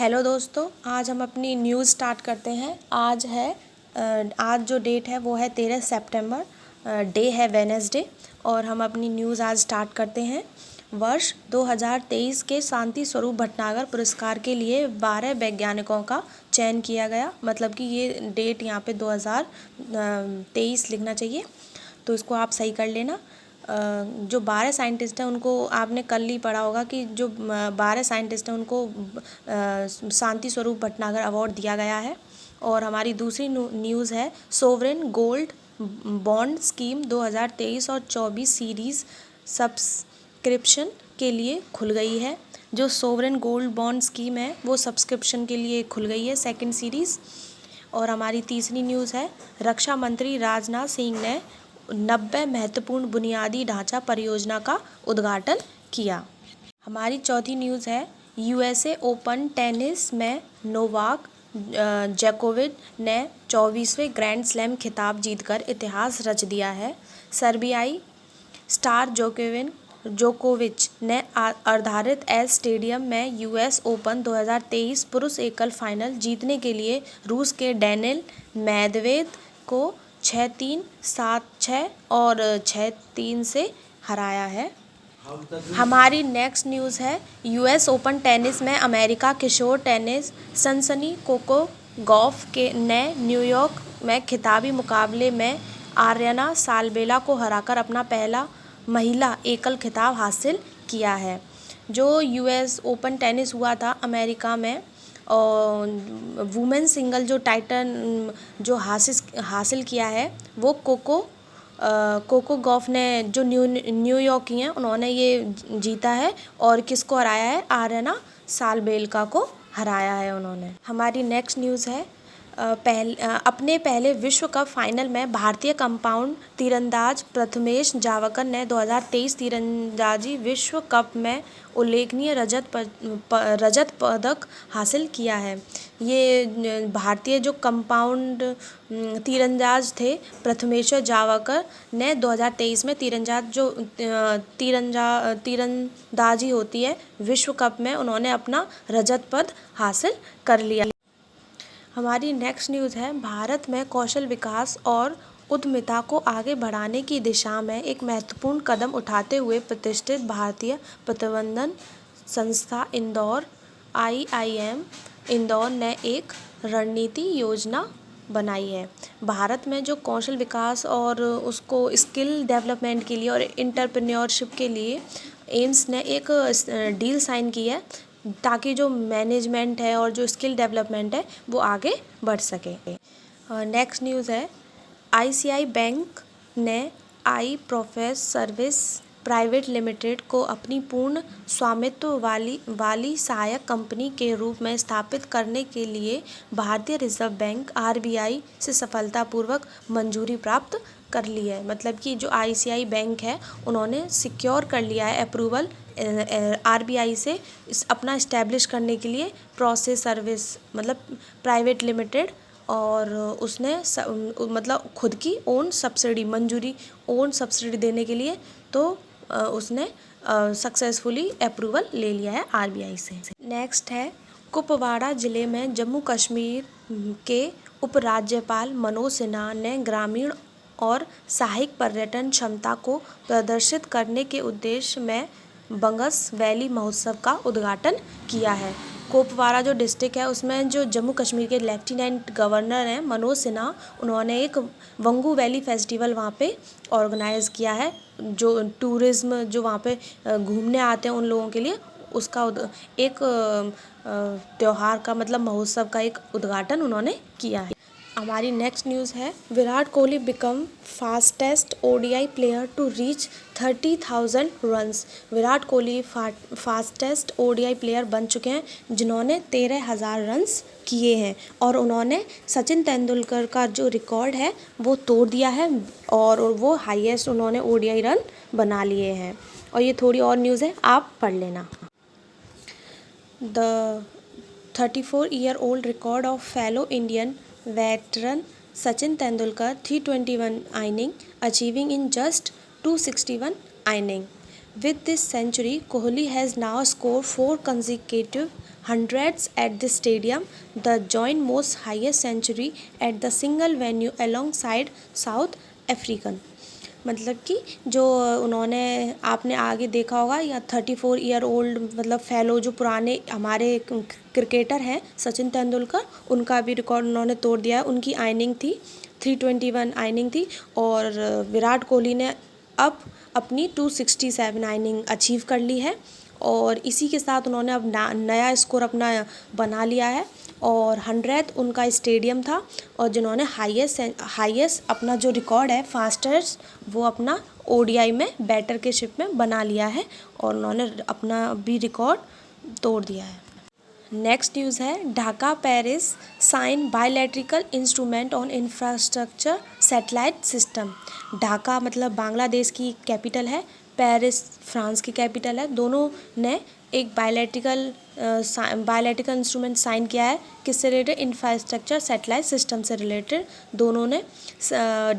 Hello दोस्तों, आज हम अपनी न्यूज़ स्टार्ट करते हैं। आज जो डेट है वो है 13 सितंबर। डे है वेडनेसडे और हम अपनी न्यूज़ आज स्टार्ट करते हैं। वर्ष 2023 के शांति स्वरूप भटनागर पुरस्कार के लिए 12 वैज्ञानिकों का चयन किया गया। मतलब कि ये डेट यहाँ पे 2023 लिखना चाहिए, तो इसको आप सही कर लेना। जो 12 साइंटिस्ट हैं उनको आपने कल ही पढ़ा होगा कि जो 12 साइंटिस्ट हैं उनको शांति स्वरूप भटनागर अवार्ड दिया गया है। और हमारी दूसरी न्यूज़ है सोवरेन गोल्ड बॉन्ड स्कीम 2023 और 24 सीरीज़ सब्सक्रिप्शन के लिए खुल गई है। जो सोवरेन गोल्ड बॉन्ड स्कीम है वो सब्सक्रिप्शन के लिए खुल गई है, सेकंड सीरीज़। और हमारी तीसरी न्यूज़ है रक्षा मंत्री राजनाथ सिंह ने 90 महत्वपूर्ण बुनियादी ढांचा परियोजना का उद्घाटन किया। हमारी चौथी न्यूज़ है यूएसए ओपन टेनिस में नोवाक जोकोविच ने 24वें ग्रैंड स्लैम खिताब जीतकर इतिहास रच दिया है। सर्बियाई स्टार जोकोविच ने आधारित एस स्टेडियम में यूएस ओपन 2023 पुरुष एकल फाइनल जीतने के लिए रूस के डेनिल मेदवेदेव को 6-3, 7-6 और 6-3 से हराया है। हमारी नेक्स्ट न्यूज़ है यूएस ओपन टेनिस में अमेरिका किशोर टेनिस सनसनी कोको गॉफ ने न्यूयॉर्क में खिताबी मुकाबले में आर्यना सालबेला को हराकर अपना पहला महिला एकल खिताब हासिल किया है। जो यूएस ओपन टेनिस हुआ था अमेरिका में, और वुमेन सिंगल जो टाइटल जो हासिल किया है वो कोको गॉफ ने, जो न्यूयॉर्क की हैं, उन्होंने ये जीता है। और किसको हराया है? आर्यना सालबेला को हराया है उन्होंने। हमारी नेक्स्ट न्यूज़ है अपने पहले विश्व कप फाइनल में भारतीय कंपाउंड तीरंदाज प्रथमेश जावकर ने 2023 तीरंदाजी विश्व कप में उल्लेखनीय रजत पदक हासिल किया है। ये भारतीय जो कंपाउंड तीरंदाज थे प्रथमेश जावकर ने 2023 में तीरंदाजी होती है विश्व कप में, उन्होंने अपना रजत पद हासिल कर लिया। हमारी नेक्स्ट न्यूज़ है भारत में कौशल विकास और उद्यमिता को आगे बढ़ाने की दिशा में एक महत्वपूर्ण कदम उठाते हुए प्रतिष्ठित भारतीय प्रबंधन संस्था इंदौर IIM इंदौर ने एक रणनीति योजना बनाई है। भारत में जो कौशल विकास और उसको स्किल डेवलपमेंट के लिए और एंटरप्रेन्योरशिप के लिए एम्स ने एक डील साइन की है, ताकि जो मैनेजमेंट है और जो स्किल डेवलपमेंट है वो आगे बढ़ सके। नेक्स्ट न्यूज़ है ICICI बैंक ने आई प्रोफेस सर्विस प्राइवेट लिमिटेड को अपनी पूर्ण स्वामित्व वाली सहायक कंपनी के रूप में स्थापित करने के लिए भारतीय रिजर्व बैंक RBI से सफलतापूर्वक मंजूरी प्राप्त कर ली है। मतलब कि जो ICICI बैंक है उन्होंने सिक्योर कर लिया है अप्रूवल RBI से अपना इस्टेब्लिश करने के लिए प्रोसेस सर्विस मतलब प्राइवेट लिमिटेड, और उसने मतलब खुद की ओन सब्सिडी देने के लिए तो उसने सक्सेसफुली अप्रूवल ले लिया है RBI से। नेक्स्ट है कुपवाड़ा जिले में जम्मू कश्मीर के उपराज्यपाल मनोज सिन्हा ने ग्रामीण और सहायक पर्यटन क्षमता को प्रदर्शित करने के उद्देश्य में बंगस वैली महोत्सव का उद्घाटन किया है। कुपवाड़ा जो डिस्ट्रिक्ट है उसमें जो जम्मू कश्मीर के लेफ्टिनेंट गवर्नर हैं मनोज सिन्हा, उन्होंने एक वंगू वैली फेस्टिवल वहाँ पे ऑर्गेनाइज़ किया है। जो टूरिज़्म जो वहाँ पे घूमने आते हैं उन लोगों के लिए उसका एक त्यौहार का मतलब महोत्सव का एक उद्घाटन उन्होंने किया है। हमारी नेक्स्ट न्यूज़ है Virat Kohli become fastest ODI player to reach 30,000 runs. Virat Kohli fastest ODI player बन चुके हैं जिन्होंने 13,000 रन्स किए हैं, और उन्होंने सचिन तेंदुलकर का जो रिकॉर्ड है वो तोड़ दिया है, और वो हाईएस्ट उन्होंने ODI रन बना लिए हैं। और ये थोड़ी और न्यूज़ है, आप पढ़ लेना। The 34-year-old record of fellow Indian veteran Sachin Tendulkar 321 inning achieving in just 261 inning. With this century, Kohli has now scored 4 consecutive hundreds at the stadium, the joint most highest century at the single venue alongside South African। मतलब कि जो उन्होंने, आपने आगे देखा होगा, या 34 year old मतलब फेलो, जो पुराने हमारे क्रिकेटर हैं सचिन तेंदुलकर, उनका भी रिकॉर्ड उन्होंने तोड़ दिया है। उनकी इनिंग थी 321 इनिंग थी, और विराट कोहली ने अब अपनी 267 इनिंग अचीव कर ली है, और इसी के साथ उन्होंने अब नया स्कोर अपना बना लिया है। और 100th उनका स्टेडियम था, और जिन्होंने हाईएस्ट अपना जो रिकॉर्ड है फास्टेस्ट, वो अपना ओडीआई में बैटर के शिप में बना लिया है, और उन्होंने अपना भी रिकॉर्ड तोड़ दिया है। नेक्स्ट न्यूज़ है, Dhaka Paris sign bilateral instrument on infrastructure satellite system. Dhaka मतलब बांग्लादेश की कैपिटल है, पेरिस फ्रांस की कैपिटल है। दोनों ने एक बायलैटरल इंस्ट्रूमेंट साइन किया है, किससे रिलेटेड? इंफ्रास्ट्रक्चर सैटेलाइट सिस्टम से रिलेटेड। दोनों ने,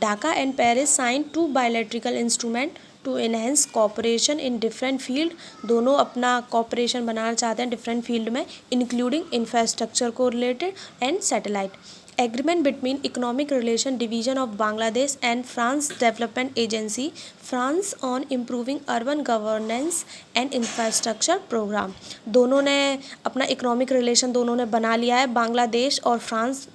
Dhaka and Paris sign 2 bilateral instrument to enhance cooperation in different field. दोनों अपना कॉपरेशन बनाना चाहते हैं डिफरेंट फील्ड में, इंक्लूडिंग इंफ्रास्ट्रक्चर को related and satellite. Agreement between economic relation division of Bangladesh and France development agency France on improving urban governance and infrastructure programme. दोनों ने अपना इकोनॉमिक रिलेशन दोनों ने बना लिया है, बांग्लादेश और फ्रांस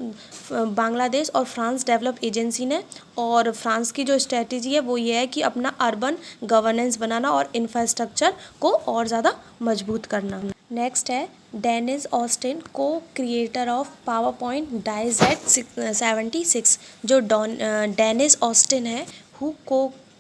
डेवलप एजेंसी ने। और फ्रांस की जो स्ट्रेटजी है वो ये है कि अपना अर्बन गवर्नेंस बनाना और इंफ्रास्ट्रक्चर को और ज़्यादा मजबूत करना। नेक्स्ट है, डेनिस ऑस्टिन को creator of PowerPoint dies at 76। जो डेनिस ऑस्टिन है, हु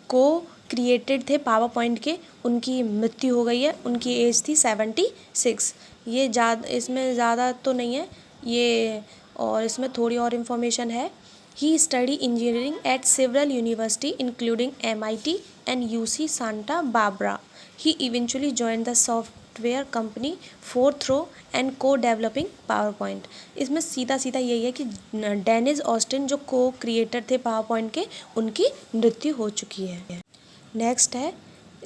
को क्रिएटेड थे पावर पॉइंट के, उनकी मृत्यु हो गई है। उनकी एज थी 76। ये इसमें ज़्यादा तो नहीं है ये, और इसमें थोड़ी और इन्फॉर्मेशन है। He studied engineering at several universities including MIT and UC Santa Barbara. He eventually joined the software company Fortran and co-developing PowerPoint. इसमें सीधा यही है कि डेनिस ऑस्टिन जो को-क्रिएटर थे पावरपॉइंट के, उनकी मृत्यु हो चुकी है। नेक्स्ट है,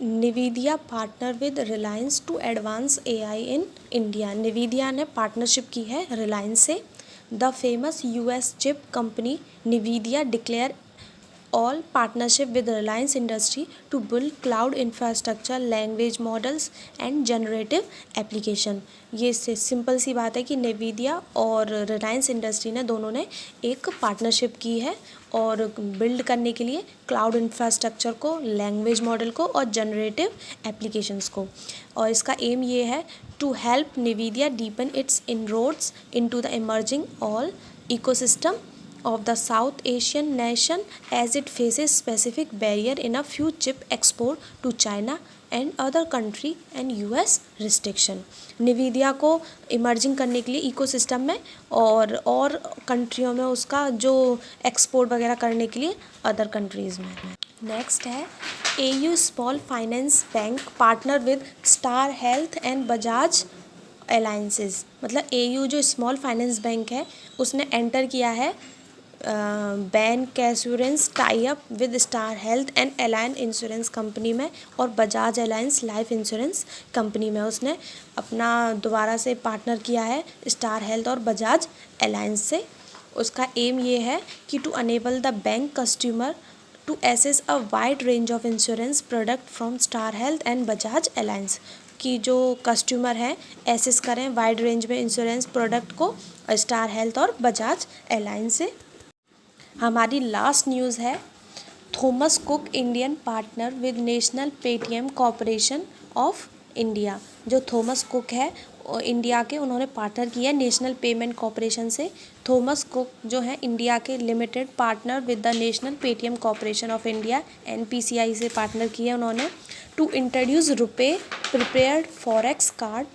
NVIDIA partner with Reliance to advance AI in India. NVIDIA ने पार्टनरशिप की है रिलायंस से। The famous US chip company NVIDIA declared all partnership with Reliance Industry to build cloud infrastructure, language models and generative application। ये simple सी बात है कि NVIDIA और Reliance industry ने दोनों ने एक पार्टनरशिप की है, और बिल्ड करने के लिए क्लाउड इंफ्रास्ट्रक्चर को, लैंग्वेज मॉडल को और जनरेटिव एप्लीकेशंस को। और इसका एम ये है to help NVIDIA deepen its inroads into the emerging all ecosystem of the South Asian nation as it faces specific barrier in a few chip export to China and other country and US restriction। NVIDIA को emerging करने के लिए ecosystem में और कंट्रियों में उसका जो export वगैरह करने के लिए अदर कंट्रीज़ में। नेक्स्ट है, AU small finance bank partner with star Health and Bajaj alliances. मतलब AU जो स्मॉल फाइनेंस बैंक है, उसने एंटर किया है bank assurance tie up with star Health and alliance insurance company में, और Bajaj alliance life insurance company में उसने अपना दोबारा से पार्टनर किया है स्टार हेल्थ और बजाज अलायंस से। उसका एम ये है कि to enable the bank customer to access a wide range of insurance product from Star Health and Bajaj Allianz, कि जो कस्टमर हैं एसेस करें वाइड रेंज में इंश्योरेंस प्रोडक्ट को स्टार हेल्थ और बजाज अलायंस से। हमारी लास्ट न्यूज़ है, Thomas Cook Indian partner with national Paytm corporation of India. जो थॉमस कुक है इंडिया के, उन्होंने पार्टनर किया है नेशनल पेमेंट कॉरपोरेशन से। थॉमस कुक जो है इंडिया के limited partner with the national Paytm corporation of India NPCI से पार्टनर किया उन्होंने, to introduce RuPay prepared forex card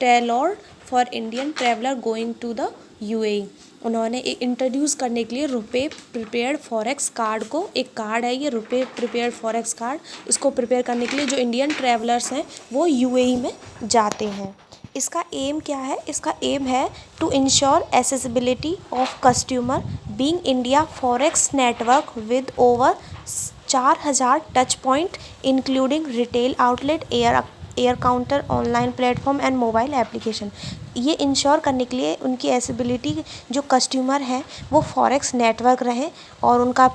tailored for Indian traveller going to the UAE। उन्होंने इंट्रोड्यूस करने के लिए रुपे प्रिपेयर्ड फॉरेक्स कार्ड को, एक कार्ड है ये रुपे प्रिपेयर्ड फॉरेक्स कार्ड, इसको प्रिपेयर करने के लिए जो इंडियन ट्रैवलर्स हैं वो UAE में जाते हैं। इसका एम क्या है? इसका एम है to ensure accessibility of customer being India forex network with over 4000 touch point including retail outlet, air counter, online platform and mobile application. ये इंश्योर करने के लिए उनकी एसेबिलिटी जो कस्टमर है वो फॉरेक्स नेटवर्क रहे और उनका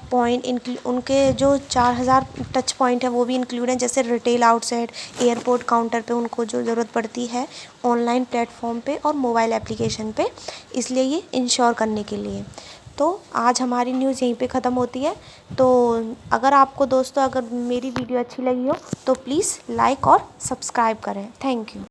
उनके जो 4000 टच पॉइंट है वो भी इंक्लूड हैं, जैसे रिटेल आउटसाइड, एयरपोर्ट काउंटर पे उनको जो ज़रूरत पड़ती है, ऑनलाइन प्लेटफॉर्म पे और मोबाइल एप्लीकेशन पे, इसलिए ये इंश्योर करने के लिए। तो आज हमारी न्यूज़ यहीं पे ख़त्म होती है। तो अगर आपको दोस्तों अगर मेरी वीडियो अच्छी लगी हो तो प्लीज़ लाइक और सब्सक्राइब करें। Thank you.